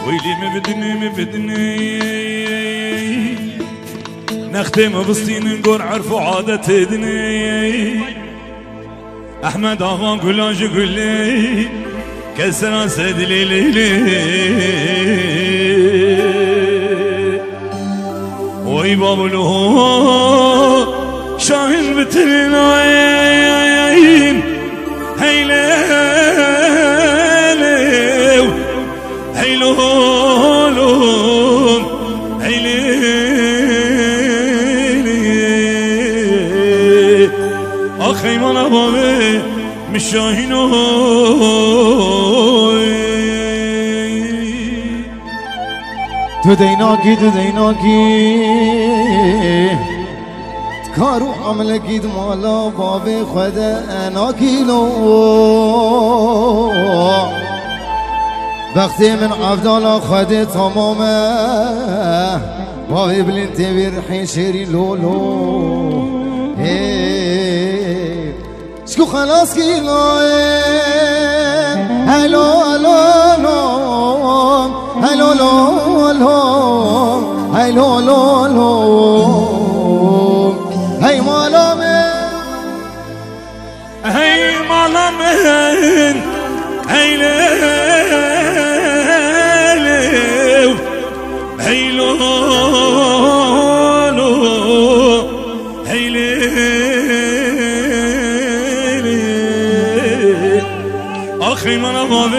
ويلي مبدني نختم بسطين نقول عرفوا عادة دني أحمد آغا قلاج قلي كسران سد ليلي وي بابلو شاهن بترناين هيلو هيلو آخی من بابه مشاهینو تو دیناکی کارو عمل گید مالا بابه خود اناکیلو وقتی من عبدالله خود تمامه بابه بلین تبیر حشری لولو شكو خلاص كيلو هلو هلو هلو هلو هلو هاي مالامن هاي مالامن هيلو هيلو آخی من بابه